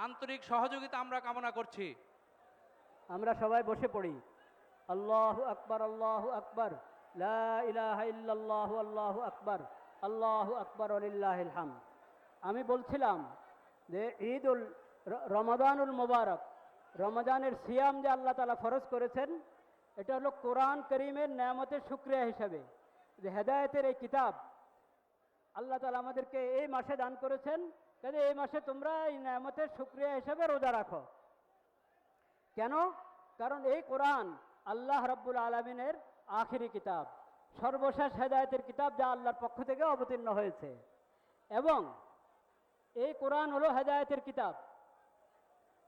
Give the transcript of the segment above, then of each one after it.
আন্তরিক সহযোগিতা আমরা কামনা করছি। আমরা সবাই বসে পড়ি। আল্লাহু আকবার, আল্লাহু আকবার, লা ইলাহা ইল্লাল্লাহু, আল্লাহু আকবার, আল্লাহু আকবার, ওয়ালিল্লাহিল হামদ। আমি বলছিলাম যে রমাদানুল মোবারক, রমজানের সিয়াম যে আল্লাহ তাআলা ফরজ করেছেন, এটা হলো কোরআন করিমের নেয়ামতের শুকরিয়া হিসাবে, যে হেদায়েতের এই কিতাব আল্লাহ তাআলা আমাদেরকে এই মাসে দান করেছেন। কাজে এই মাসে তোমরা এই নেয়ামতের শুকরিয়া হিসাবে রোজা রাখো। কেন? কারণ এই কোরআন আল্লাহ রাব্বুল আলামিনের আখিরি কিতাব, সর্বশেষ হেদায়েতের কিতাব, যা আল্লাহর পক্ষ থেকে অবতীর্ণ হয়েছে। এবং এই কোরআন হলো হেদায়েতের কিতাব।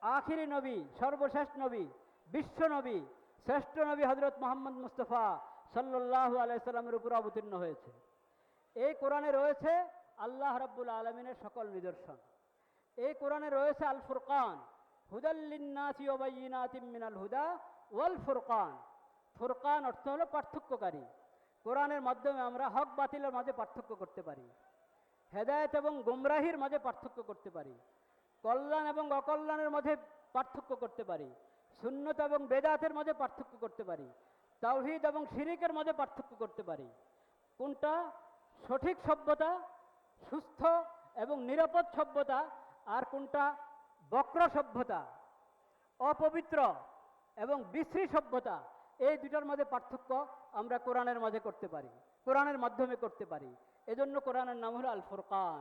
আখিরি নবী, সর্বশেষ নবী, বিশ্ব নবী, শ্রেষ্ঠ নবী হযরত মুহাম্মদ মুস্তাফা সাল্লাল্লাহু আলাইহি সাল্লামের উপর অবতীর্ণ হয়েছে। এই কোরআনে রয়েছে আল্লাহ রাব্বুল আলামিনের সকল নিদর্শন। এই কোরআনে রয়েছে আল ফুরকান, হুদাল লিন্নাসি ওয়া বাইয়িনাতিম মিনাল হুদা ওয়াল ফুরকান। ফুরকান অর্থ হলো পার্থক্যকারী। কোরআনের মাধ্যমে আমরা হক বাতিলের মাঝে পার্থক্য করতে পারি, হেদায়েত এবং গুমরাহির মাঝে পার্থক্য করতে পারি, কল্যাণ এবং অকল্যাণের মাঝে পার্থক্য করতে পারি, সুন্নত এবং বেদাতের মাঝে পার্থক্য করতে পারি, তাওহীদ এবং শিরিকের মাঝে পার্থক্য করতে পারি। কোনটা সঠিক সভ্যতা, সুস্থ এবং নিরাপদ সভ্যতা, আর কোনটা বক্র সভ্যতা, অপবিত্র এবং বিশ্রী সভ্যতা, এই দুটার মাঝে পার্থক্য আমরা কোরআনের মাঝে করতে পারি, কোরআনের মাধ্যমে করতে পারি। এজন্য কোরআনের নাম হলো আল ফুরকান।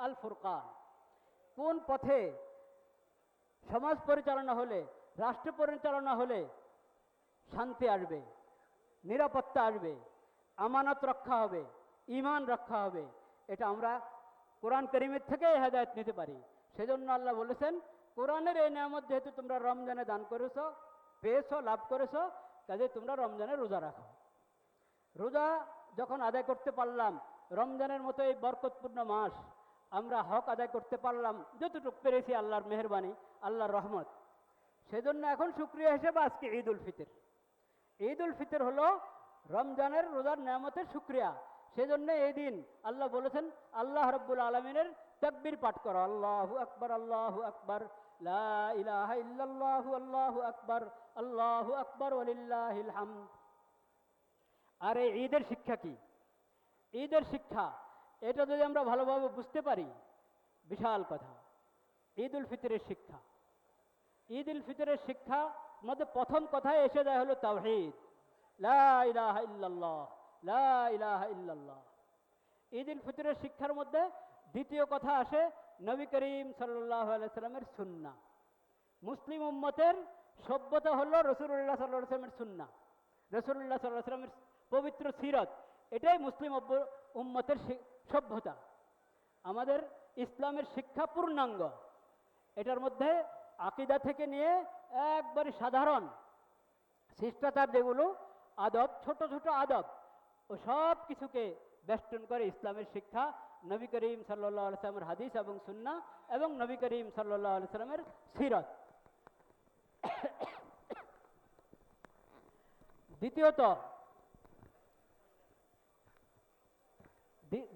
আল ফুরকান। কোন পথে সমাজ পরিচালনা হলে, রাষ্ট্র পরিচালনা হলে শান্তি আসবে, নিরাপত্তা আসবে, আমানত রক্ষা হবে, ঈমান রক্ষা হবে, এটা আমরা কোরআন কারীমের থেকে হেদায়েত নিতে পারি। সেজন্য আল্লাহ বলেছেন, কোরআনের এই নিয়ামত যেহেতু তোমরা রমজানে দান করেছো, পেয়েছো, লাভ করেছো, কাজে তোমরা রমজানে রোজা রাখো। রোজা যখন আদায় করতে পারলাম, রমজানের মতো এই বরকতপূর্ণ মাস আমরা হক আদায় করতে পারলাম যতটুকু পেরেছি, আল্লাহর মেহেরবানি, আল্লাহর রহমত। সেজন্য এখন শুকরিয়া হিসেবে আজকে ঈদ উল ফিতর। ঈদ উল ফিতর হলো রমজানের রোজার নিয়ামতের শুকরিয়া। সেজন্য এই দিন আল্লাহ বলেছেন, আল্লাহ রাব্বুল আলামিনের তাকবীর পাঠ করো, আল্লাহু আকবার, আল্লাহু আকবার, লা ইলাহা ইল্লাল্লাহু, আল্লাহু আকবার, আল্লাহু আকবার, ওয়ালিল্লাহিল হামদ। আর এই ঈদের শিক্ষা কি? ঈদের শিক্ষা এটা যদি আমরা ভালোভাবে বুঝতে পারি, বিশাল কথা। ঈদ উল ফিতরের শিক্ষা, ঈদ উল ফিতরের শিক্ষা মধ্যে প্রথম কথায় এসে যায় হলো তাওহীদ, লা ইলাহা ইল্লাল্লাহ, লা ইলাহা ইল্লাল্লাহ। ঈদ উল ফিতরের শিক্ষার মধ্যে দ্বিতীয় কথা আসে নবী করিম সাল্লাল্লাহু আলাইহি সাল্লামের সুন্নাহ। মুসলিম উম্মতের সভ্যতা হলো রাসূলুল্লাহ সাল্লাল্লাহু আলাইহি সাল্লামের সুন্নাহ, রাসূলুল্লাহ সাল্লাল্লাহু আলাইহি সাল্লামের পবিত্র সিরাত। এটাই মুসলিম উম্মতের সভ্যতা। আমাদের ইসলামের শিক্ষা পূর্ণাঙ্গ। এটার মধ্যে আকীদা থেকে নিয়ে একবারে সাধারণ শিষ্টাচার, যেগুলো আদব, ছোট ছোট আদব, ও সব কিছুকে বেষ্টন করে ইসলামের শিক্ষা, নবী করিম সাল্লাল্লাহু আলাইহি সাল্লামের হাদিস এবং সুন্নাহ, এবং নবী করিম সাল্লাল্লাহু আলাইহি সাল্লামের সিরাত।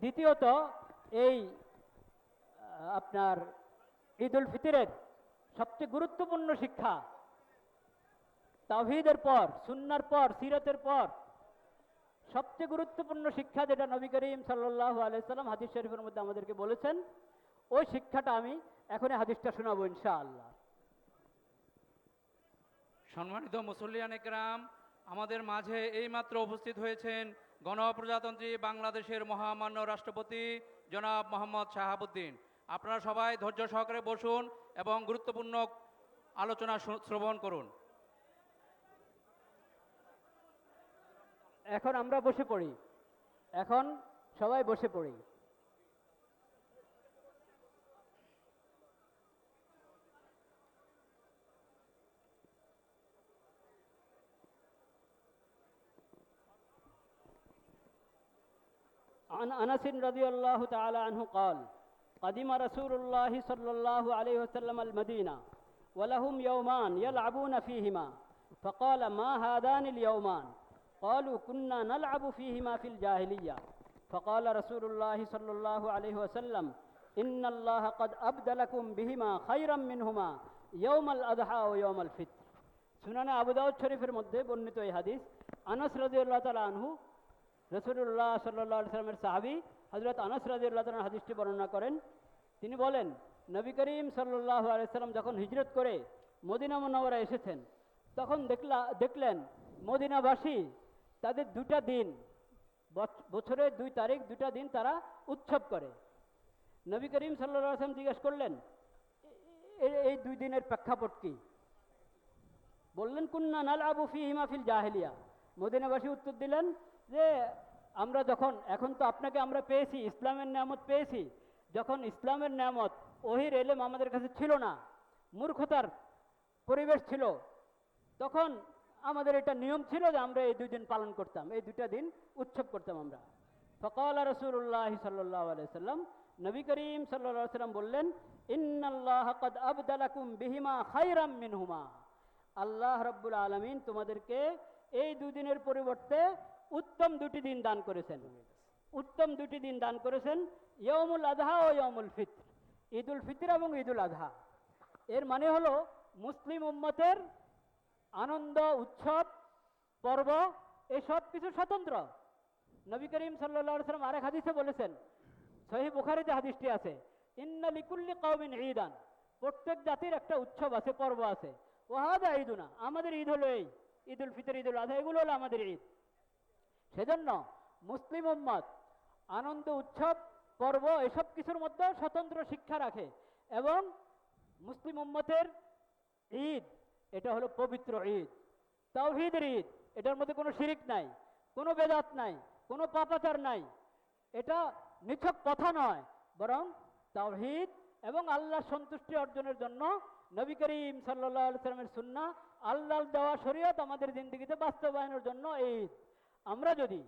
দ্বিতীয়ত এই আপনার ঈদ উল ফিতরের সবচেয়ে গুরুত্বপূর্ণ শিক্ষা, তাওহীদের পর, সুন্নাহর পর, সিরাতের পর সবচেয়ে গুরুত্বপূর্ণ শিক্ষা, যেটা নবী করিম সাল্লাল্লাহু আলাইহি সাল্লাম হাদিস শরীফের মধ্যে আমাদেরকে বলেছেন, ওই শিক্ষাটা আমি এখন হাদিসটা শোনাবো ইনশাআল্লাহ। সম্মানিত মুসল্লিয়ান একরাম, আমাদের মাঝে এইমাত্র উপস্থিত হয়েছেন গণপ্রজাতন্ত্রী বাংলাদেশের মহামান্য রাষ্ট্রপতি জনাব মোহাম্মদ শাহাবুদ্দিন। আপনারা সবাই ধৈর্য সহকারে বসুন এবং গুরুত্বপূর্ণ আলোচনা শ্রবণ করুন। এখন আমরা বসে পড়ি, এখন সবাই বসে পড়ি। عن أنس رضي الله تعالى عنه قال: قدم رسول الله صلى الله عليه وسلم المدينة ولهم يومان يلعبون فيهما، فقال: ما هذان اليومان؟ قالوا: كنا نلعب فيهما في الجاهلية. فقال رسول الله صلى الله عليه وسلم: ইন্নাল্লাহ কদ আবদালাকুম বিহিমা খাইরাম মিনহুমা ইয়াউমাল আযহা ওয়া ইয়াউমাল ফিত্র। সুনানে আবু দাউদ শরীফের মধ্যে বর্ণিত এই হাদিস, আনাস রাদিয়াল্লাহু তাআলা আনহু, রাসূলুল্লাহ সাল্লাল্লাহু আলাইহি ওয়াসাল্লামের সাহাবী হযরত আনাস রাদিয়াল্লাহু তাআলা হাদিসটি বর্ণনা করেন। তিনি বলেন, নবী করিম সাল্লাল্লাহু আলাইহি ওয়াসাল্লাম যখন হিজরত করে মদিনা মুনাওয়ারা এসেছেন, তখন দেখলেন মদিনাবাসী তাদের দুটা দিন, বছরের 2 তারিখ, দুটা দিন তারা উৎসব করে। নবী করিম সাল্লাল্লাহু আলাইহি ওয়াসাল্লাম জিজ্ঞেস করলেন, এই 2 দিনের প্রেক্ষাপট কি? বললেন, কুন্না নালআবু ফীহিমা ফিল জাহিলিয়া। মদিনাবাসী উত্তর দিলেন যে আমরা যখন, এখন তো আপনাকে আমরা পেয়েছি, ইসলামের নিয়ামত পেয়েছি, যখন ইসলামের নিয়ামত ওহির এলেম আমাদের কাছে ছিল না, মূর্খতার পরিবেশ ছিল, তখন আমাদের এটা নিয়ম ছিল যে আমরা এই 2 দিন পালন করতাম, এই 2টা দিন উৎসব করতাম আমরা। ফাকালা রাসূলুল্লাহ সাল্লাল্লাহু আলাইহি ওয়াসাল্লাম, নবী করিম সাল্লাল্লাহু আলাইহি ওয়াসাল্লাম বললেন, ইন্নাল্লাহ কদ আবদালাকুম বিহিমা খাইরাম মিনহুমা। আল্লাহ রাব্বুল আলামিন তোমাদেরকে এই 2 দিনের পরিবর্তে উত্তম 2টি দিন দান করেছেন। উত্তম 2টি দিন দান করেছেন, ইয়াউমুল আযহা ও ইয়াউমুল ফিত্র, ঈদুল ফিতর এবং ঈদুল আযহা। এর মানে হলো মুসলিম উম্মতের আনন্দ, উৎসব, পর্ব এসব কিছু স্বতন্ত্র। নবী করিম সাল্লাল্লাহু আলাইহি ওয়াসাল্লাম আরেক হাদিসে বলেছেন, সহিহ বুখারীতে হাদিসটি আছে, ইন্না লিকুল্লি কওমিন ঈদান, প্রত্যেক জাতির একটা উৎসব আছে, পর্ব আছে। ওয়া হাযা ঈদুনা, আমাদের ঈদ হলো এই ঈদুল ফিতর, ঈদুল আযহা, এগুলো হলো আমাদের ঈদ। সেজন্য মুসলিম উম্মত আনন্দ, উৎসব, পর্ব এসব কিছুর মধ্যে স্বতন্ত্র শিক্ষা রাখে। এবং মুসলিম উম্মতের ঈদ, এটা হলো পবিত্র ঈদ, তাওহীদের ঈদ। এটার মধ্যে কোনো শিরিক নাই, কোনো বেদাত নাই, কোনো পাপাচার নাই। এটা নিছক কথা নয়, বরং তাওহীদ এবং আল্লাহ সন্তুষ্টি অর্জনের জন্য নবী করিম সাল্লাল্লাহু আলাইহি ওয়াসাল্লামের সুন্নাহ, আল্লাহর দেওয়া শরীয়ত আমাদের জিন্দেগিতে বাস্তবায়নের জন্য এই ঈদ। আমরা যদি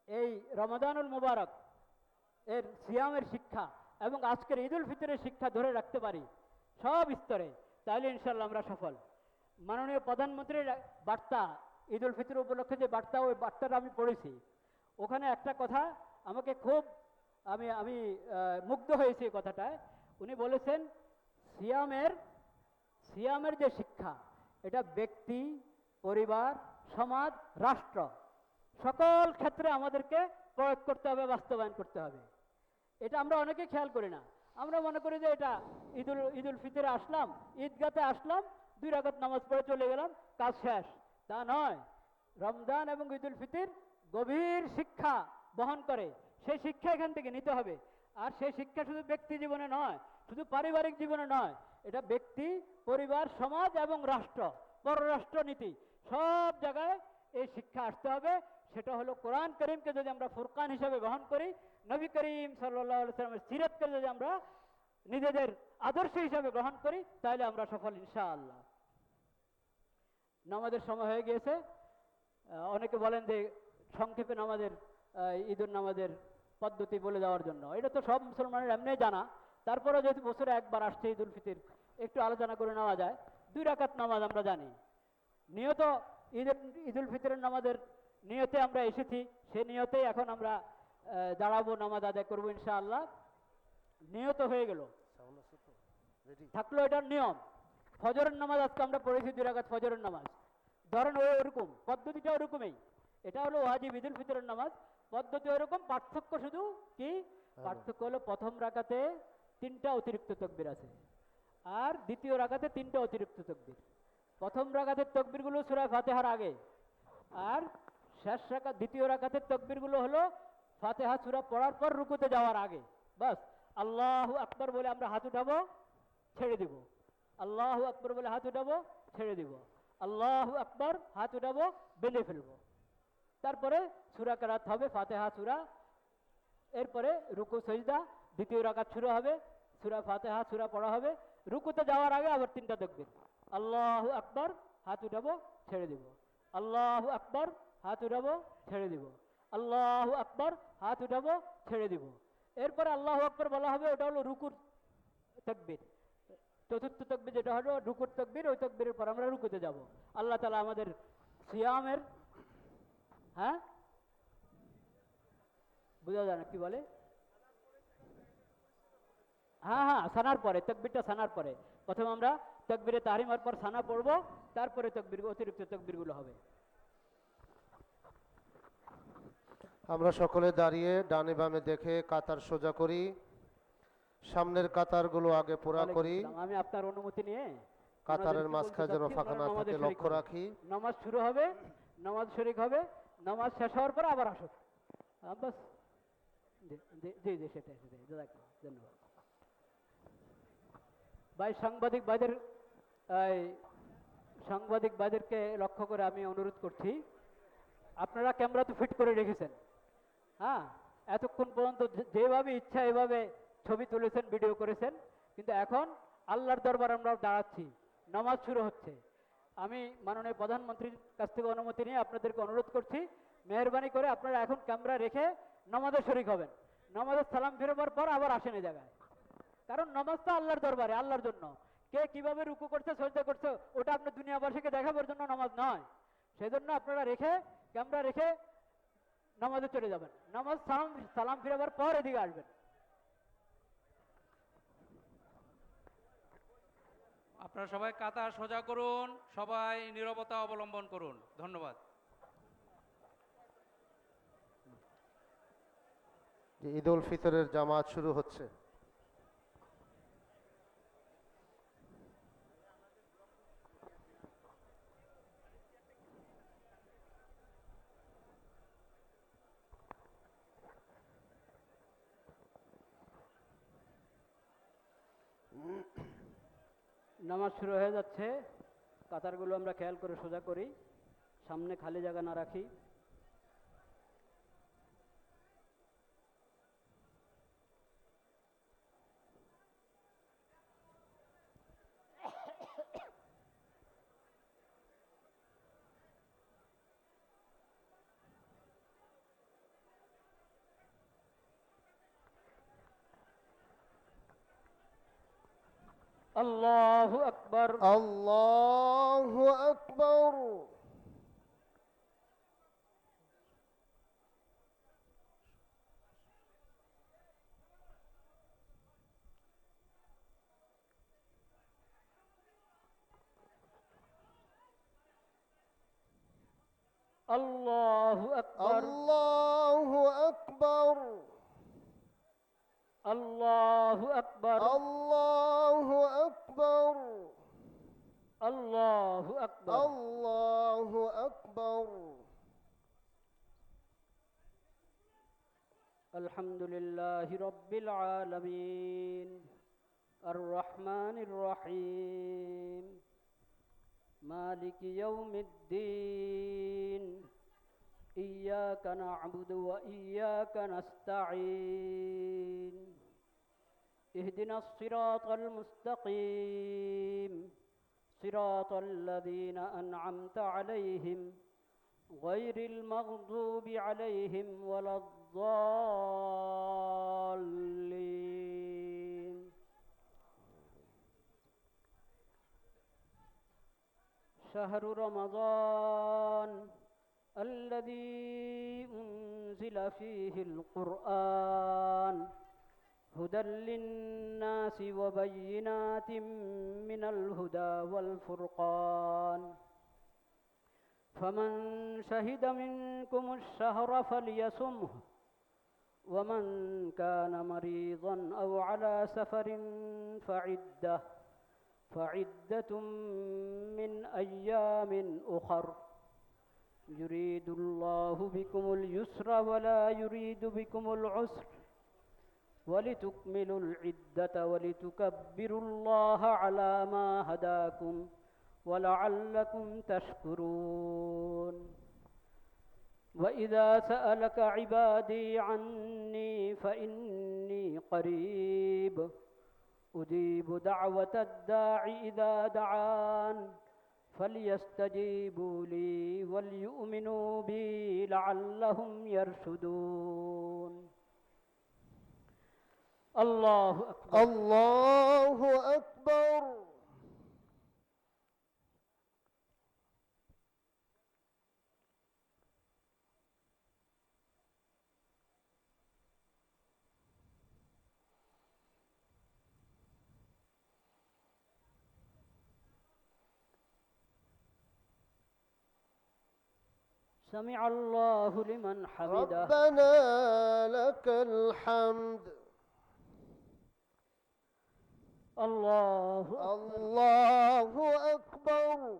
এই রমাদানুল মুবারক এর সিয়ামের শিক্ষা এবং আজকের ঈদুল ফিতরের শিক্ষা ধরে রাখতে পারি সব স্তরে, তাহলে ইনশাআল্লাহ আমরা সফল। মাননীয় প্রধানমন্ত্রীর বার্তা, ঈদুল ফিতর উপলক্ষে যে বার্তা, ওই বার্তাটা আমি পড়েছি। ওখানে একটা কথা আমাকে খুব, আমি মুগ্ধ হয়েছি এই কথাটায়। উনি বলেছেন, সিয়ামের যে শিক্ষা, এটা ব্যক্তি, পরিবার, সমাজ, রাষ্ট্র সকল ক্ষেত্রে আমাদেরকে প্রয়োগ করতে হবে, বাস্তবায়ন করতে হবে। এটা আমরা অনেকে খেয়াল করি না। আমরা মনে করি যে এটা ঈদুল ফিতরে আসলাম, ঈদগাতে আসলাম, 2 রাকাত নামাজ পড়ে চলে গেলাম, কাজ শেষ। তা নয়। রমজান এবং ঈদুল ফিতর গভীর শিক্ষা বহন করে। সেই শিক্ষা এখান থেকে নিতে হবে। আর সেই শিক্ষা শুধু ব্যক্তি জীবনে নয়, শুধু পারিবারিক জীবনে নয়, এটা ব্যক্তি, পরিবার, সমাজ এবং রাষ্ট্র, পররাষ্ট্র নীতি, সব জায়গায় এই শিক্ষা আসতে হবে। সেটা হলো কোরআন করিমকে যদি আমরা ফুরকান হিসাবে গ্রহণ করি, নবী করিম সাল্লাল্লাহু আলাইহি ওয়াসাল্লামের সিরাতকে যদি আমরা নিজেদের আদর্শ হিসাবে গ্রহণ করি, তাহলে আমরা সফল ইনশাআল্লাহ। নামাজের সময় হয়ে গিয়েছে। অনেকে বলেন যে সংক্ষেপে ঈদুল নামাজের পদ্ধতি বলে দেওয়ার জন্য। এটা তো সব মুসলমানের এমনি জানা, তারপরে যদি বছরে একবার আসছে ঈদুল ফিতর, একটু আলোচনা করে নেওয়া যায়। 2 রাকাত নামাজ আমরা জানি, নিয়ত ঈদুল ফিতরের নামাজের নিয়তে আমরা এসেছি, সে নিয়তেই এখন আমরা দাঁড়াবো, নামাজ আদায় করবো ইনশাআল্লাহ। নিয়ত হয়ে গেল, থাকলো এটার নিয়ম। ফজরের নামাজ আজকে আমরা পড়েছি 2 রাকাত ফজরের নামাজ। ধরেন ওরকম পদ্ধতিটা ওরকমই, এটা হলো ওয়াজিব ঈদুল ফিতরের নামাজ, পদ্ধতি ওরকম। পার্থক্য শুধু কি? পার্থক্য হলো প্রথম রাকাতে 3টা অতিরিক্ত তাকবীর আছে, আর দ্বিতীয় রাকাতে 3টা অতিরিক্ত তাকবীর। প্রথম রাকাতের তাকবীরগুলো সূরা ফাতিহার আগে, আর শেষ রাকাত দ্বিতীয় রাকাতের তাকবীরগুলো হলো ফাতিহা সূরা পড়ার পর রুকুতে যাওয়ার আগে। বাস আল্লাহু আকবার বলে আমরা হাত উঠাবো, ছেড়ে দিব। আল্লাহু আকবার বলে হাত উঠাবো, ছেড়ে দিব। আল্লাহু আকবার, হাত উঠাবো, বেঁধে ফেলবো। তারপরে সূরা কেরাত হবে, ফাতিহা সূরা, এরপরে রুকু সাজদা, দ্বিতীয় রাকাত শুরু হবে, সূরা ফাতিহা সূরা পড়া হবে। রুকুতে যাওয়ার আগে আবার 3টা তাকবীর। আল্লাহু আকবার, হাত উঠাবো, ছেড়ে দিব। আল্লাহু আকবার, হাত উঠাবো, ছেড়ে দিব। আল্লাহু আকবার, হাত উঠাবো, ছেড়ে দিব। এরপরে আল্লাহু আকবার বলা হবে, ওটা হলো রুকুর তাকবীর। চতুর্থ তাকবীর যেটা হলো রুকুর তাকবীর, ওই তাকবীরের পর আমরা রুকুতে যাব। আল্লাহ তাআলা আমাদের সিয়ামের, হ্যাঁ বোঝা যায় না কি বলে, হ্যাঁ হ্যাঁ, সানার পরে, তকবিরটা সানার পরে। প্রথমে আমরা তকবিরে তাহরিমার পর সানা পড়বো, তারপরে তকবির, অতিরিক্ত তকবিরগুলো হবে। আমরা সকলে দাঁড়িয়ে ডানে বামে দেখে কাতার সোজা করি, সামনের কাতারগুলো আগে পুরা ওয়ালাইকুম করি, আসসালাম। আমি আপনার অনুমতি নিয়ে কাতারের ওনাদেরকে বলতে মাঝখানে যেন চাচ্ছি, ফাঁকা ওনারা না নামাজে থাকে শরীক লক্ষ্য হবে। রাখি। নামাজ শুরু হবে, নামাজ শরীক হবে, নামাজ শেষ হওয়ার পরে আবার আসুন। বাস। জি জি জি জি, সেটাই সেটাই, জাযাকাল্লাহ, ধন্যবাদ। ভাই সাংবাদিক ভাইদের, এই সাংবাদিক ভাইদেরকে লক্ষ্য করে আমি অনুরোধ করছি, আপনারা ক্যামেরা তো ফিট করে রেখেছেন, হ্যাঁ, এতক্ষণ পর্যন্ত যেভাবে ইচ্ছা এভাবে ছবি তুলেছেন, ভিডিও করেছেন, কিন্তু এখন আল্লাহর দরবার আমরা দাঁড়াচ্ছি, নামাজ শুরু হচ্ছে। আমি মাননীয় প্রধানমন্ত্রীর কাছ থেকে অনুমতি নিয়ে আপনাদেরকে অনুরোধ করছি, মেহরবানি করে আপনারা এখন ক্যামেরা রেখে নামাজে শরীক হবেন। নামাজের সালাম ফেরবার পর আবার আসেন এই জায়গায়, কারণ নামাজ তো আল্লাহর দরবারে, আল্লাহর জন্য। কে কিভাবে রুকু করছে, সজদা করছে, ওটা আপনি দুনিয়াবাসীকে দেখাবার জন্য নামাজ নয়। সেজন্য আপনারা রেখে, ক্যামেরা রেখে নামাজে চলে যাবেন। নামাজ সালাম সালাম ফিরাবার পর এদিকে আসবেন। আপনারা সবাই কাতার সোজা করুন, সবাই নীরবতা অবলম্বন করুন। ধন্যবাদ। যে ঈদ উল ফিতরের জামাত শুরু হচ্ছে। নামাজ শুরু হয়ে যাচ্ছে, কাতারগুলো আমরা খেয়াল করে সোজা করি, সামনে খালি জায়গা না রাখি। আল্লাহু আকবার। আল্লাহু আকবার। আল্লাহু আকবার। আল্লাহু আকবার। আল্লাহু আকবার। আল্লাহু আকবার। আল্লাহু আকবার। আল্লাহু আকবার। আলহামদুলিল্লাহি রাব্বিল আলামিন, আর রহমানির রহিম, মালিকি ইয়াউমিদ্দিন, ইয়্যাকা না'বুদু ওয়া ইয়্যাকা নাস্তাঈন, ইহদিনাস সিরাতাল মুস্তাকিম, সিরাতাল লাযীনা আন'আমতা আলাইহিম গায়রিল মাগদুবি আলাইহিম ওয়ালাদ-দাল্লিন। শাহরু রমাদান الذي أنزل فيه القرآن هدى للناس وبينات من الهدى والفرقان، فمن شهد منكم الشهر فليصمه، ومن كان مريضا أو على سفر فعدة من أيام أخر، يريد الله بكم اليسر ولا يريد بكم العسر، ولتكملوا العدة ولتكبروا الله على ما هداكم ولعلكم تشكرون. وإذا سألك عبادي عني فإني قريب أجيب دعوة الداع إذا دعان، فليستجيبوا لي وليؤمنوا بي لعلهم يرشدون. الله أكبر. আল্লাহু আকবার। سمع الله لمن حمده. ربنا لك الحمد. الله أكبر. الله أكبر.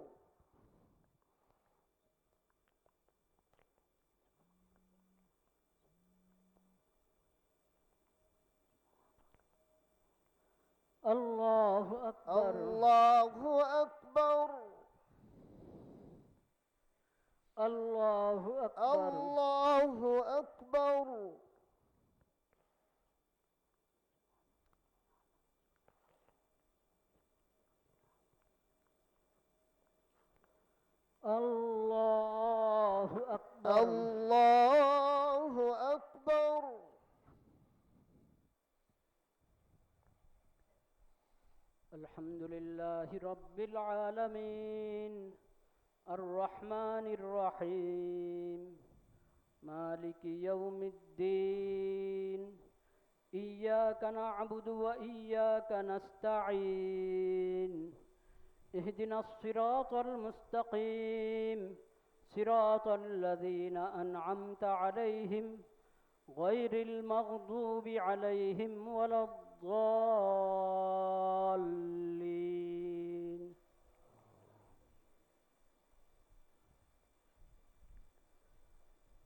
الله أكبر. الله أكبر. الله أكبر. الله أكبر. الله أكبر. الله أكبر. الحمد لله رب العالمين الرحمن الرحيم مالك يوم الدين إياك نعبد وإياك نستعين اهدنا الصراط المستقيم صراط الذين أنعمت عليهم غير المغضوب عليهم ولا الضالين.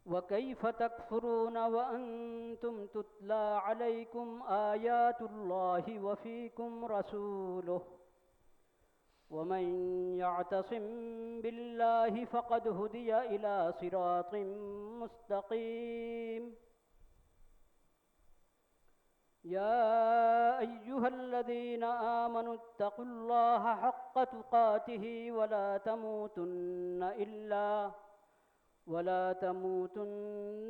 وكيف تكفرون وأنتم تتلى عليكم آيات الله وفيكم رسوله ومن يعتصم بالله فقد هدي إلى صراط مستقيم. يا أيها الذين آمنوا اتقوا الله حق تقاته ولا تموتن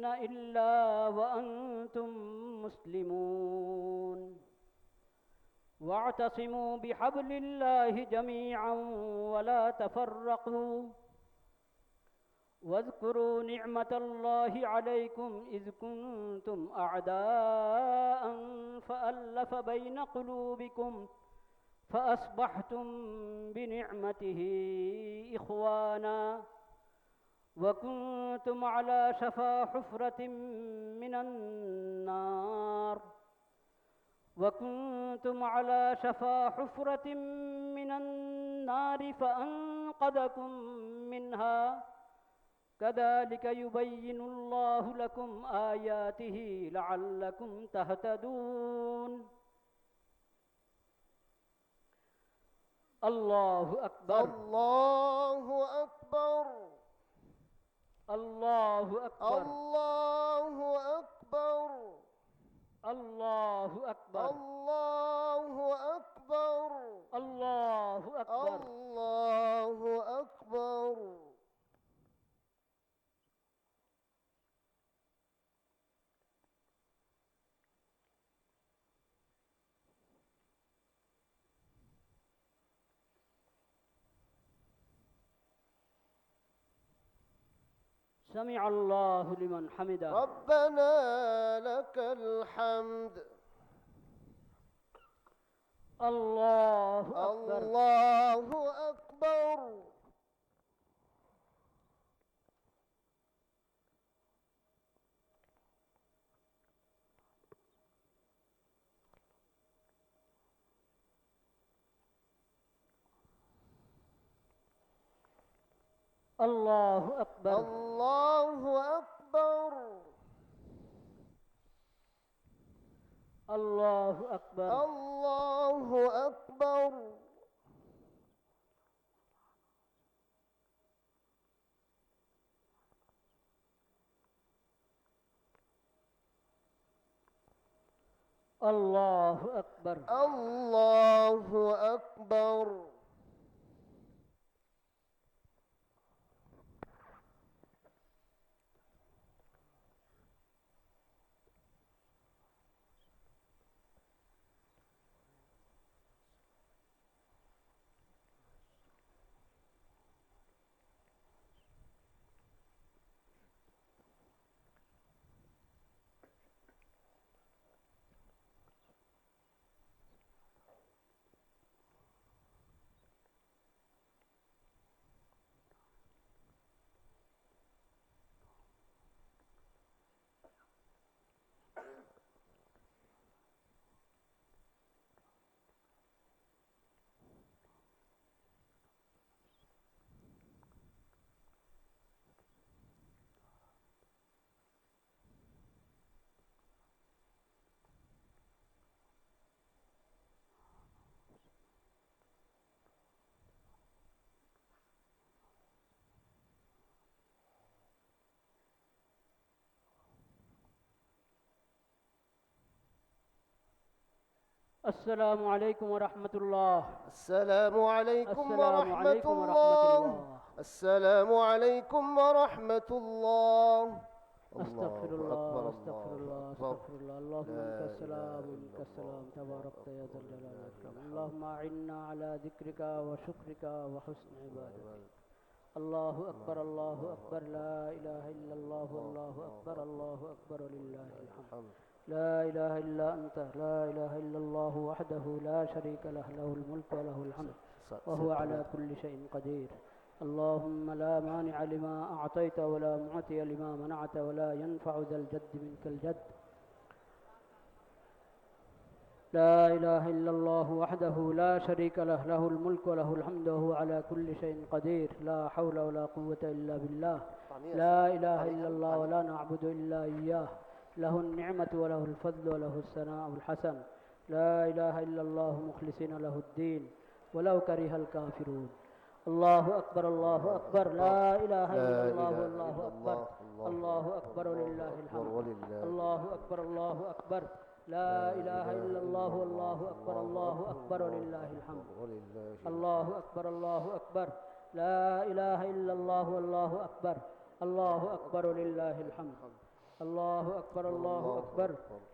إلا وأنتم مسلمون. واعتصموا بحبل الله جميعا ولا تفرقوا واذكروا نعمة الله عليكم إذ كنتم أعداء فألف بين قلوبكم فأصبحتم بنعمته إخوانا وكنتم على شفا حفرة من النار فأنقذكم منها كذلك يبين الله لكم آياته لعلكم تهتدون. الله أكبر. الله أكبر. الله أكبر. الله أكبر. الله أكبر. الله أكبر. الله أكبر. الله أكبر. سمع الله لمن حمده. ربنا لك الحمد. الله أكبر. الله أكبر. الله أكبر. الله أكبر. الله أكبر. الله أكبر. الله أكبر. الله أكبر. السلام عليكم ورحمة الله. السلام عليكم السلام ورحمة عليكم ورحمة الله. الله. السلام عليكم ورحمة الله. أستغفر الله الله أكبر أستغفر الله الله أكبر. أستغفر الله. اللهم لا منك إله السلام إلا ومنك السلام الله. تباركت يا ذا الجلال الله والإكرام. أكبر. اللهم أعنا على ذكرك وشكرك وحسن عبادتك. الله أكبر الله أكبر لا إله إلا الله والله أكبر الله أكبر ولله الحمد. لا إله إلا أنت لا إله إلا الله وحده لا شريك له له الملك وله الحمد وهو على كل شيء قدير. اللهم لا مانع لما أعطيت ولا معطي لما منعت ولا ينفع ذا الجد منك الجد. لا إله إلا الله وحده لا شريك له له الملك وله الحمد وهو على كل شيء قدير. لا حول ولا قوة إلا بالله. لا إله إلا الله ولا نعبد إلا إياه. له النعمة وله الفضل وله الثناء الحسن. لا إله إلا الله مخلصين له الدين ولو كره الكافرون. الله أكبر الله أكبر لا إله إلا الله والله أكبر. الله أكبر ولله الحمد. الله أكبر الله أكبر لا إله إلا الله والله أكبر. الله أكبر ولله الحمد. الله أكبر الله أكبر لا إله إلا الله والله أكبر. الله أكبر ولله الحمد. الله أكبر الله أكبر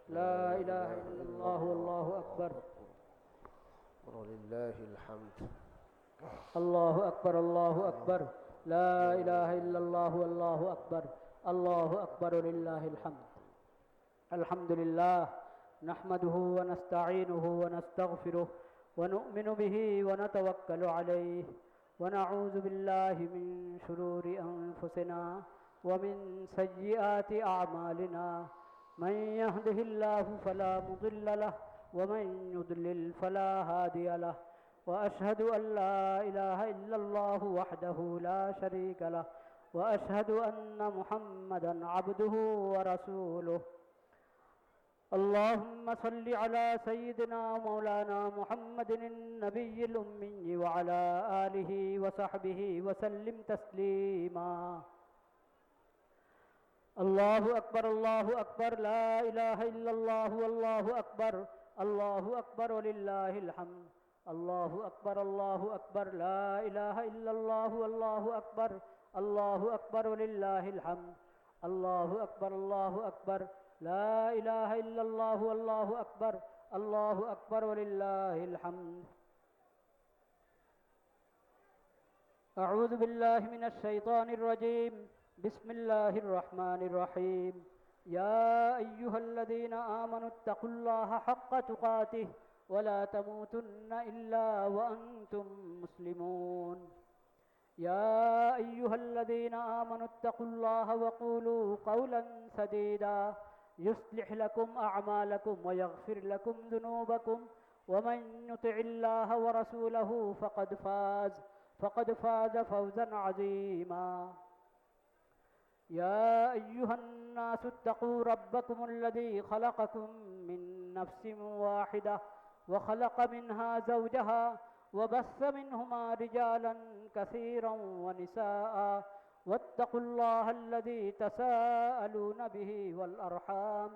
لا إله إلا الله والله أكبر. ولله الحمد. الله أكبر الله أكبر لا إله إلا الله والله أكبر. الله أكبر ولله الحمد. الحمد لله نحمده ونستعينه ونستغفره ونؤمن به ونتوكل عليه ونعوذ بالله من شرور أنفسنا ومن سيئات أعمالنا. من يهده الله فلا مضل له ومن يضلل فلا هادي له. وأشهد أن لا إله إلا الله وحده لا شريك له وأشهد أن محمدا عبده ورسوله. اللهم صل على سيدنا مولانا محمد النبي الأمي وعلى آله وصحبه وسلم تسليما. الله أكبر الله أكبر لا إله إلا الله والله أكبر. الله أكبر ولله الحمد. الله أكبر الله أكبر لا إله إلا الله والله أكبر. الله أكبر ولله الحمد. الله أكبر الله أكبر لا إله إلا الله والله أكبر. الله أكبر ولله الحمد. أعوذ بالله من الشيطان الرجيم. بسم الله الرحمن الرحيم. يا أيها الذين آمنوا اتقوا الله حق تقاته ولا تموتن إلا وأنتم مسلمون. يا أيها الذين آمنوا اتقوا الله وقولوا قولا سديدا يصلح لكم أعمالكم ويغفر لكم ذنوبكم ومن يطع الله ورسوله فقد فاز فوزا عظيما. يا أيها الناس اتقوا ربكم الذي خلقكم من نفس واحدة وخلق منها زوجها وبث منهما رجالا كثيرا ونساء واتقوا الله الذي تساءلون به والأرحام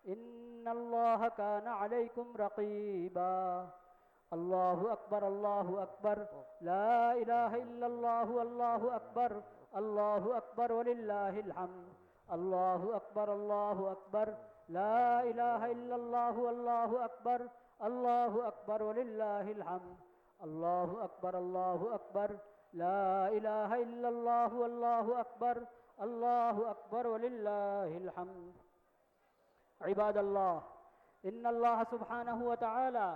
إن الله كان عليكم رقيبا. الله أكبر الله أكبر لا إله إلا الله والله أكبر. الله أكبر ولله الحمد. الله أكبر الله أكبر لا إله إلا الله والله أكبر. الله أكبر ولله الحمد. الله أكبر الله أكبر لا إله إلا الله والله أكبر. الله أكبر ولله الحمد. عباد الله إن الله سبحانه وتعالى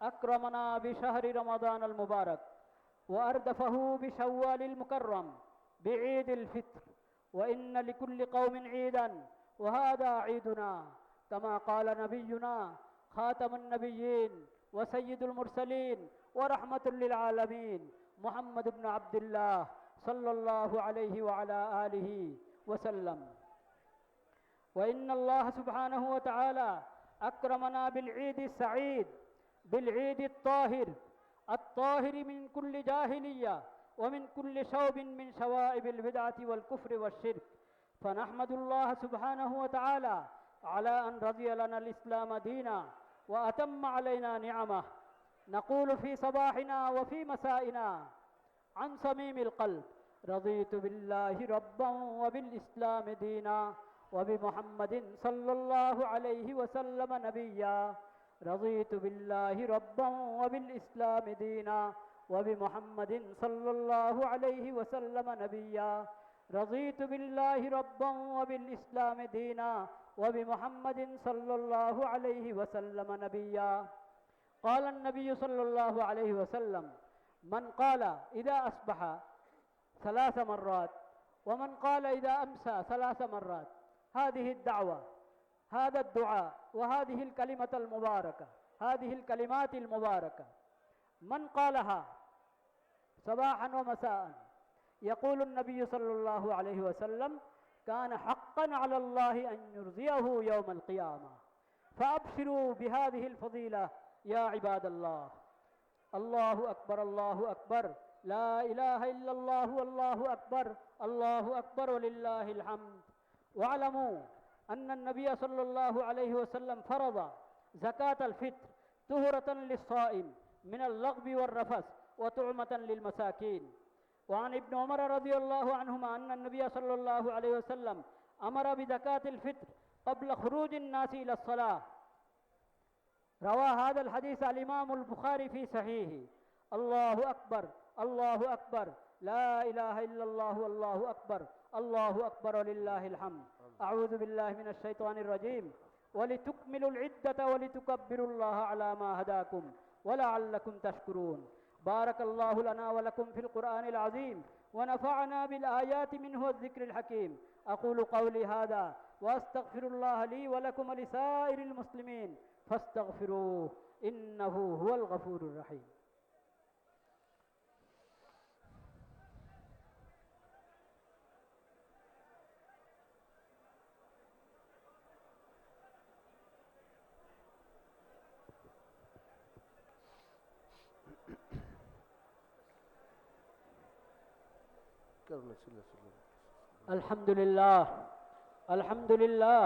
أكرمنا بشهر رمضان المبارك وأردفه بشوال المكرم بعيد الفطر. وإن لكل قوم عيدا وهذا عيدنا كما قال نبينا خاتم النبيين وسيد المرسلين ورحمة للعالمين محمد بن عبد الله صلى الله عليه وعلى آله وسلم. وإن الله سبحانه وتعالى أكرمنا بالعيد السعيد بالعيد الطاهر من كل جاهلية ومن كل شوب من شوائب البدعة والكفر والشرك. فنحمد الله سبحانه وتعالى على أن رضي لنا الإسلام دينا وأتم علينا نعمه. نقول في صباحنا وفي مسائنا عن صميم القلب: رضيت بالله ربا وبالإسلام دينا وبمحمد صلى الله عليه وسلم نبيا. رضيت بالله ربا وبالإسلام دينا وبمحمد صلى الله عليه وسلم نبيا. رضيت بالله ربا وبالإسلام دينا وبمحمد صلى الله عليه وسلم نبيا. قال النبي صلى الله عليه وسلم: من قال إذا أصبح 3 مرات، ومن قال إذا أمسى 3 مرات هذه الدعوة، هذا الدعاء، وهذه الكلمة المباركة، هذه الكلمات المباركة، من قالها صباحا ومساء يقول النبي صلى الله عليه وسلم: كان حقا على الله أن يرضيه يوم القيامة. فأبشروا بهذه الفضيلة يا عباد الله. الله أكبر، الله أكبر، لا إله إلا الله والله أكبر، الله أكبر ولله الحمد. واعلموا أن النبي صلى الله عليه وسلم فرض زكاة الفطر طهرة للصائم من اللغو والرفث وطعمة للمساكين. وعن ابن عمر رضي الله عنهما أن النبي صلى الله عليه وسلم أمر بزكاة الفطر قبل خروج الناس إلى الصلاة. روى هذا الحديث الإمام البخاري في صحيحه. الله أكبر، الله أكبر، لا إله إلا الله والله أكبر، الله أكبر ولله الحمد. أعوذ بالله من الشيطان الرجيم. ولتكملوا العدة ولتكبروا الله على ما هداكم ولعلكم تشكرون. بارك الله لنا ولكم في القرآن العظيم ونفعنا بالآيات منه والذكر الحكيم. أقول قولي هذا وأستغفر الله لي ولكم ولسائر المسلمين فاستغفروه إنه هو الغفور الرحيم. الحمد لله، الحمد لله،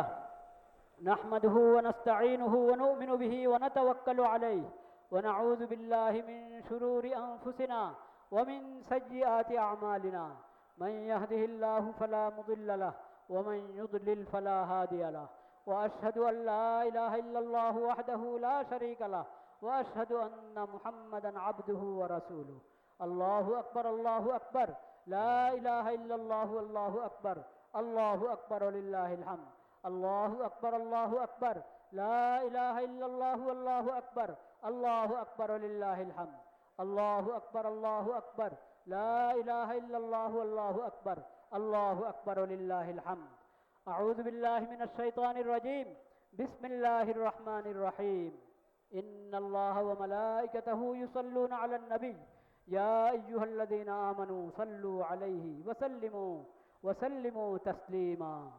نحمده ونستعينه ونؤمن به ونتوكل عليه ونعوذ بالله من شرور أنفسنا ومن سيئات أعمالنا. من يهده الله فلا مضل له ومن يضلل فلا هادي له. وأشهد أن لا إله إلا الله وحده لا شريك له وأشهد أن محمدا عبده ورسوله. الله أكبر، الله أكبر، لا إله إلا الله والله أكبر، الله أكبر ولله الحمد. الله أكبر، الله أكبر، لا إله إلا الله والله أكبر، الله أكبر ولله الحمد. الله أكبر، الله أكبر، لا إله إلا الله والله أكبر، الله أكبر ولله الحمد. أعوذ بالله من الشيطان الرجيم. بسم الله الرحمن الرحيم. إن الله وملائكته يصلون على النبي يا أيها الذين آمنوا صلوا عليه وسلموا تسليما.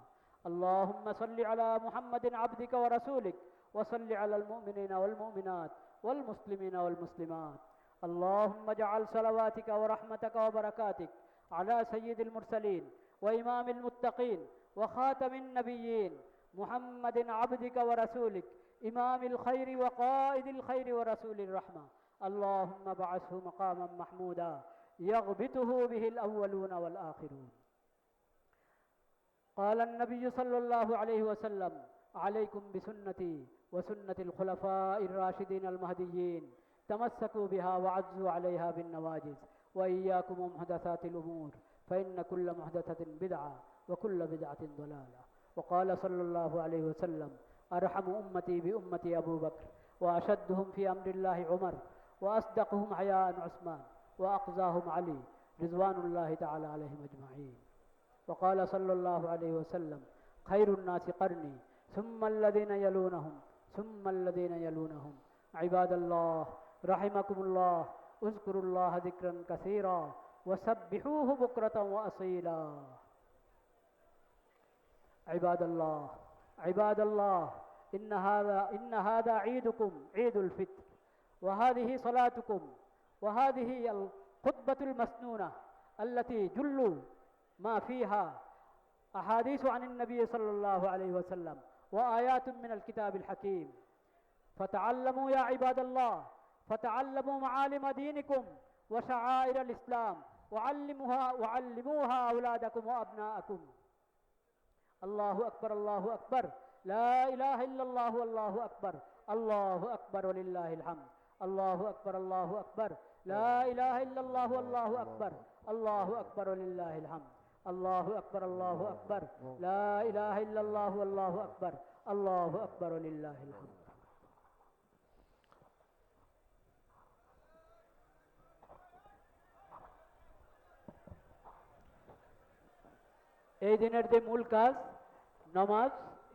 اللهم صل على محمد عبدك ورسولك وصل على المؤمنين والمؤمنات والمسلمين والمسلمات. اللهم اجعل صلواتك ورحمتك وبركاتك على سيد المرسلين وإمام المتقين وخاتم النبيين محمد عبدك ورسولك إمام الخير وقائد الخير ورسول الرحمة. اللهم ابعثه مقاما محمودا يغبطه به الأولون والآخرون. قال النبي صلى الله عليه وسلم: عليكم بسنتي وسنة الخلفاء الراشدين المهديين، تمسكوا بها وعزوا عليها بالنواجذ، وإياكم ومحدثات الأمور فإن كل محدثة بدعة وكل بدعة ضلالة. وقال صلى الله عليه وسلم: أرحم أمتي بأمتي أبو بكر، وأشدهم في أمر الله عمر، وأصدقهم حياء عثمان، وأقزاهم علي رضوان الله تعالى عليهم أجمعين. وقال صلى الله عليه وسلم: خير الناس قرني ثم الذين يلونهم ثم الذين يلونهم. عباد الله رحمكم الله، اذكروا الله ذكرا كثيرا وسبحوه بكرة وأصيلا. عباد الله، عباد الله، إن هذا عيدكم عيد الفطر، وهذه صلاتكم، وهذه الخطبة المسنونة التي جل ما فيها أحاديث عن النبي صلى الله عليه وسلم وآيات من الكتاب الحكيم. فتعلموا يا عباد الله، فتعلموا معالم دينكم وشعائر الإسلام، وعلموها أولادكم وأبناءكم. الله أكبر الله أكبر، لا إله إلا الله والله أكبر، الله أكبر ولله الحمد. الله أكبر الله أكبر، لا إله إلا الله والله أكبر، الله أكبر ولله الحمد. الله أكبر الله أكبر، لا إله إلا الله والله أكبر، الله أكبر ولله الحمد. এই দিনের যে মূল কাজ নামাজ,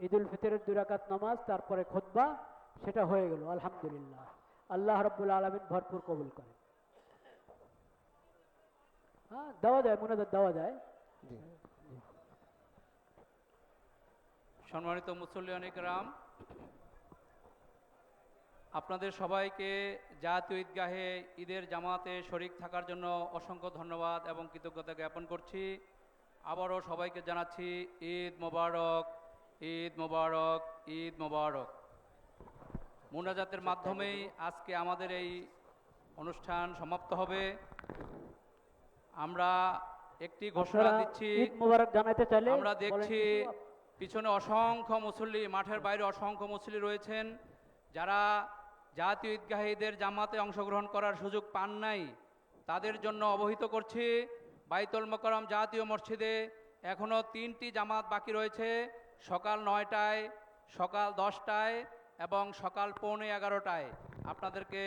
ঈদুল ফিতরের 2 রাকাত নামাজ, তারপরে খুতবা, সেটা হয়ে গেল আলহামদুলিল্লাহ। আল্লাহ রাব্বুল আলামিন ভরপুর কবুল করেন। হ্যাঁ, দেওয়া যায়, মুনাজাত দেওয়া যায়। জি। সম্মানিত মুসল্লিয়ান ইকরাম, আপনাদের সবাইকে জাতীয় ঈদগাহে ঈদের জামাতে শরিক থাকার জন্য অসংখ্য ধন্যবাদ এবং কৃতজ্ঞতা জ্ঞাপন করছি। আবারও সবাইকে জানাচ্ছি ঈদ মোবারক, ঈদ মোবারক, ঈদ মোবারক। মুনাজাতের মাধ্যমেই আজকে আমাদের এই অনুষ্ঠান সমাপ্ত হবে। আমরা একটি ঘোষণা আপনারা দিচ্ছি, ঈদ মোবারক জানাতে চাইলে আমরা বলেন দেখছি কিছু। পিছনে অসংখ্য মুসল্লি, মাঠের বাইরে অসংখ্য মুসল্লি রয়েছেন, যারা জাতীয় ঈদগাহে ঈদের জামাতে অংশগ্রহণ করার সুযোগ পান নাই। তাদের জন্য অবহিত করছি, বাইতুল মোকাররম জাতীয় মসজিদে এখনও 3টি জামাত বাকি রয়েছে, সকাল 9টায়, সকাল 10টায় এবং সকাল 11:15টায়। আপনাদেরকে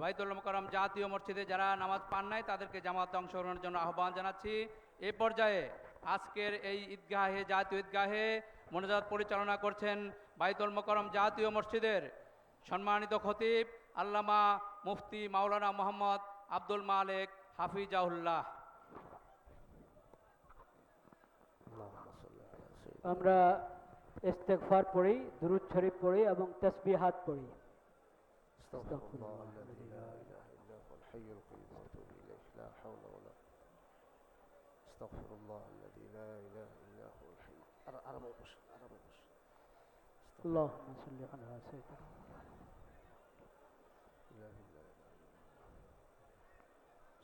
বাইতুল মোকাররম জাতীয় মসজিদে যারা নামাজ পান নাই তাদেরকে জামাতে অংশগ্রহণের জন্য আহ্বান জানাচ্ছি। এ পর্যায়ে আজকের এই ঈদগাহে, জাতীয় ঈদগাহে মোনাজাত পরিচালনা করছেন বাইতুল মোকাররম জাতীয় মসজিদের সম্মানিত খতিব আল্লামা মুফতি মাওলানা মোহাম্মদ আব্দুল মালেক হাফিজাহুল্লাহ। আমরা ইস্তেগফার পড়ি, দুরূদ শরীফ পড়ি এবং তাসবিহাত পড়ি। استغفر الله الذي لا اله الا هو الحي القيوم واتوب اليه لا حول ولا استغفر الله الذي لا اله الا هو الحي عربي بش اللهم صل على سيدنا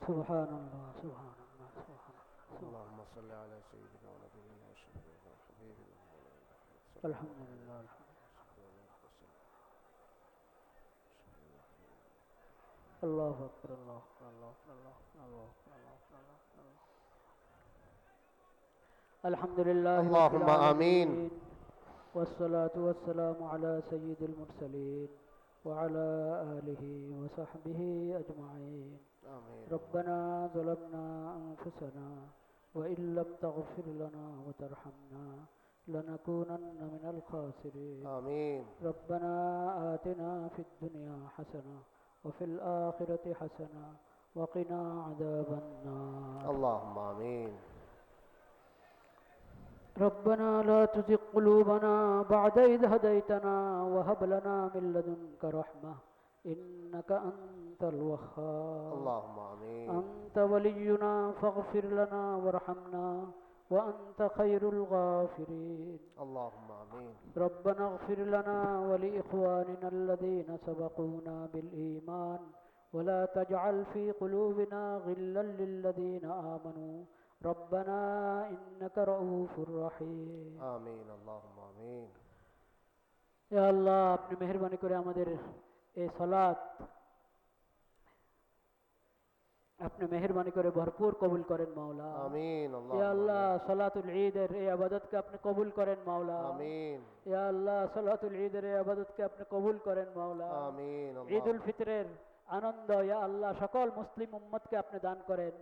سبحان الله سبحان الله سبحان الله. اللهم صل على سيدنا ونبينا وشفيعنا وحبيبنا الحمد لله الله أكبر الله أكبر الله أكبر الله أكبر الله أكبر الله أكبر الله أكبر. الحمد لله رب اللهم آمين. العالمين، والصلاة والسلام على سيد المرسلين وعلى آله وصحبه أجمعين. آمين. ربنا ظلمنا أنفسنا وإن لم تغفر لنا وترحمنا لنكونن من الخاسرين. آمين. ربنا آتنا في الدنيا حسنة وفي الآخرة حسنة وقنا عذاب النار. اللهم آمين. ربنا لا تزغ قلوبنا بعد إذ هديتنا وهب لنا من لدنك رحمة إنك أنت الوهاب. اللهم آمين. أنت ولينا فاغفر لنا وارحمنا وأنت خير الغافرين. اللهم آمين. ربنا اغفر لنا ولإخواننا الذين سبقونا بالإيمان ولا تجعل في قلوبنا غلا للذين آمنوا ربنا إنك رؤوف رحيم. آمين. اللهم آمين. يا الله আপনি মেহেরবানি করে আমাদের এই সালাত আপনি মেহেরবানি করে ভরপুর কবুল করেন মাওলা। آمين. ইয়া اللهم আল্লাহ সালাতুল ঈদের এই ইবাদতকে আপনি কবুল করেন মাওলা। آمين. ইয়া আল্লাহ সালাতুল ঈদের এই ইবাদতকে আপনি কবুল করেন মাওলা। آمين. ঈদুল ফিতরের আনন্দ ইয়া আল্লাহ সকল মুসলিম উম্মতকে আপনি দান করেন,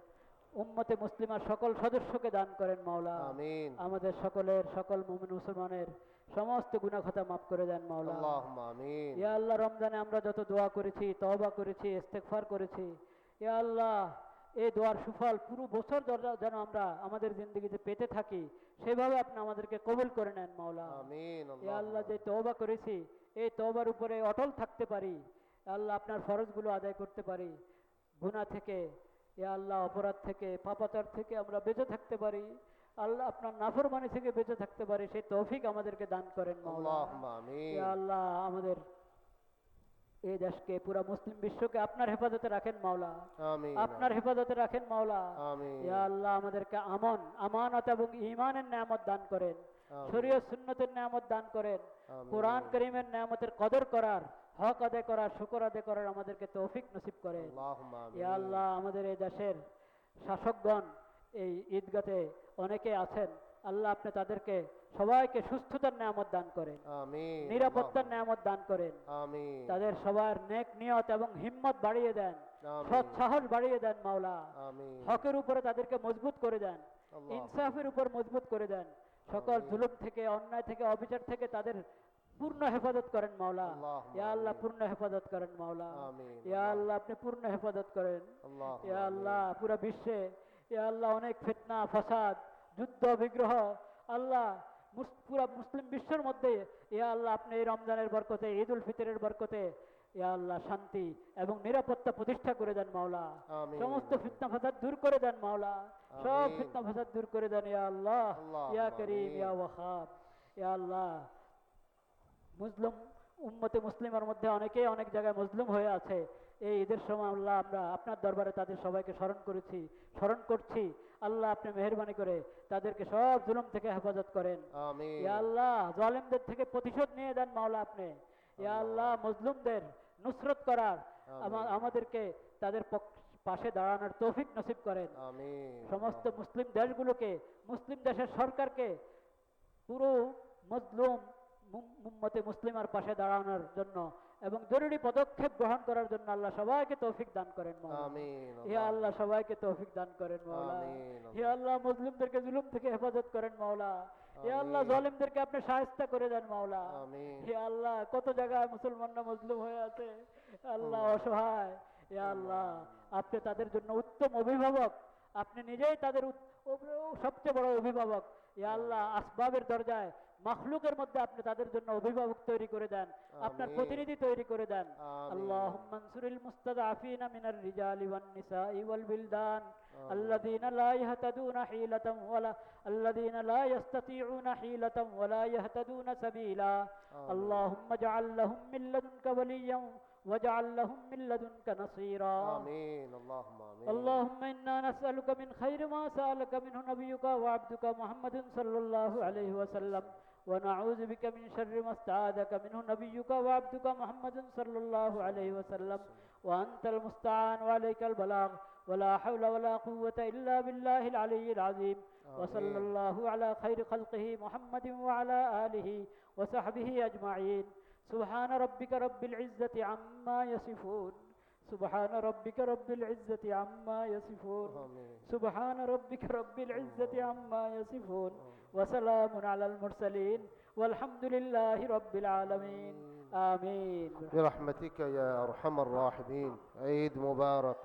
উম্মতে মুসলিমার সকল সদস্যকে দান করেন মাওলা। آمين. আমাদের সকলের, সকল মুমিন মুসলমানের সমস্ত গুনাহ খাতা মাফ করে দেন মাওলা। اللهم آمين. ইয়া আল্লাহ রমজানে আমরা যত দোয়া করেছি, তওবা করেছি, ইস্তেগফার করেছি, ইয়া আল্লাহ এই দোয়ার সুফল পুরো বছর যেন আমরা আমাদের জিন্দগিতে পেতে থাকি, সেভাবে আপনি আমাদেরকে কবুল করে নেন মাওলা। آمين. ইয়া আল্লাহ যে তওবা করেছি এই তওবার উপরে অটল থাকতে পারি, আল্লাহ আপনার ফরজগুলো আদায় করতে পারি, গুনাহ থেকে ইয়া আল্লাহ অপরাধ থেকে পাপাচার থেকে আমরা বেঁচে থাকতে পারি, আল্লাহ আপনার নাফরমানি থেকে বেঁচে থাকতে পারি, সেই তৌফিক আমাদেরকে দান করেন মাওলা। اللهم آمين. ইয়া আল্লাহ আমাদের এই দেশকে পুরা মুসলিম বিশ্বকে আপনার হেফাজতে রাখেন মাওলা, আমিন আপনার হেফাজতে রাখেন মাওলা। আমিন ইয়া আল্লাহ আমাদেরকে আমানত এবং ঈমানের নিয়ামত দান করেন, আমিন। শরীয়ত সুন্নতের নিয়ামত দান করেন, আমিন। কোরআন কারীমের নিয়ামতের কদর করার, হক আদায় করার, শুকর আদায় করার আমাদেরকে তৌফিক নসিব করেন। আল্লাহুম্মা ইয়া আমিন আল্লাহ আমাদের এই দেশের শাসকগণ এই ঈদগাতে অনেকে আছেন, আল্লাহ আপনি তাদেরকে সবাইকে সুস্থতার নিয়ামত দান করেন, আমিন নিরাপত্তার নিয়ামত দান করেন, আমিন তাদের সবার নেক নিয়ত এবং হিম্মত বাড়িয়ে দেন, আমিন। সৎ সাহস বাড়িয়ে দেন মাওলা, আমিন হকের উপরে তাদেরকে মজবুত করে দেন, আল্লাহ। ইনসাফের উপর মজবুত করে দেন, সকল আমিন। জুলুম থেকে, অন্যায় থেকে, অবিচার থেকে তাদের পূর্ণ হেফাজত করেন মাওলা। আল্লাহুম্মা ইয়া আল্লাহ আমিন। পূর্ণ হেফাজত করেন মাওলা। আমিন ইয়া আল্লাহ আপনি পূর্ণ হেফাজত করেন। আল্লাহুম্মা ইয়া আমিন। আল্লাহ পুরা বিশ্বে ইয়া আল্লাহ অনেক ফিতনা ফাসাদ, যুদ্ধ বিগ্রহ, আল্লাহ পুরা মুসলিম বিশ্বের মধ্যে ইয়া আল্লাহ আপনি এই রমজানের বরকতে, ঈদ উল ফিতরের বরকতে ইয়া আল্লাহ শান্তি এবং নিরাপত্তা প্রতিষ্ঠা করে দেন মাওলা। আমিন। সমস্ত ফিতনা ফাসাদ দূর করে দেন মাওলা, সব আমিন। ফিতনা ফাসাদ দূর করে দেন ইয়া আল্লাহ। আল্লাহুম্মা ইয়া করিম আমিন। ইয়া ওয়াহাব। ইয়া আল্লাহ মুসলিম উম্মতে মুসলিমের মধ্যে অনেকেই অনেক জায়গায় মজলুম হয়ে আছে, এই ঈদের সময় আল্লাহ আমরা আপনার দরবারে তাদের সবাইকে স্মরণ করছি। আল্লাহ আপনি মেহেরবানি করে তাদেরকে সব জুলুম থেকে হেফাজত করেন। আমিন ইয়া আল্লাহ জালেমদের থেকে প্রতিশোধ নিয়ে দেন মাওলা আপনি। ইয়া আল্লাহ মজলুমদের নুসরত করার আমাদেরকে তাদের পাশে দাঁড়ানোর তৌফিক নসিব করেন। আমিন সমস্ত মুসলিম দেশগুলোকে, মুসলিম দেশের সরকারকে পুরো মজলুম উম্মতে মুসলিমার পাশে দাঁড়ানোর জন্য এবং জরুরি পদক্ষেপ গ্রহণ করার জন্য আল্লাহ সবাইকে তৌফিক দান করেন মাওলা। আমিন ইয়া আল্লাহ সবাইকে তৌফিক দান করেন মাওলা। আমিন ইয়া আল্লাহ মুসলিমদেরকে জুলুম থেকে হেফাজত করেন মাওলা। ইয়া আল্লাহ আমিন। জালেমদেরকে আপনি শায়েস্তা করে দেন মাওলা। আমিন ইয়া আল্লাহ কত জায়গায় মুসলমানরা মজলুম হয়ে আছে, আল্লাহ অসহায়। ইয়া আল্লাহ আপনি তাদের জন্য উত্তম অভিভাবক, আপনি নিজেই তাদের সবচেয়ে বড় অভিভাবক। ইয়া আল্লাহ আসবাবের দরজায় মাখলুকের মধ্যে আপনি তাদের জন্য অভিভাবক তৈরি করে দেন, আপনার আমিন। প্রতিনিধি তৈরি করে দেন। আমিন। আল্লাহুম্মা আনসুরিল মুস্তাদআফিনা মিনার রিজালি ওয়ান নিসাই ওয়াল বিলদান الذين لا يهتدون حيلة ولا الذين لا يستطيعون حيلة ولا يهتدون سبيلا اللهم اجعل لهم من لدنك وليا واجعل لهم من لدنك نصيرا آمين اللهم آمين اللهم إنا نسألك من خير ما سألك منه نبيك وعبدك محمد صلى الله عليه وسلم ونعوذ بك من شر ما استعاذك منه نبيك وعبدك محمد صلى الله عليه وسلم وأنت المستعان وعليك البلاغ ولا حول ولا قوة إلا بالله العلي العظيم وصلى الله على خير خلقه محمد وعلى آله وصحبه أجمعين سبحان ربك رب العزة عما يصفون سبحان ربك رب العزة عما يصفون آمين سبحان ربك رب العزة عما يصفون وسلام على المرسلين والحمد لله رب العالمين آمين برحمتك يا أرحم الراحمين عيد مبارك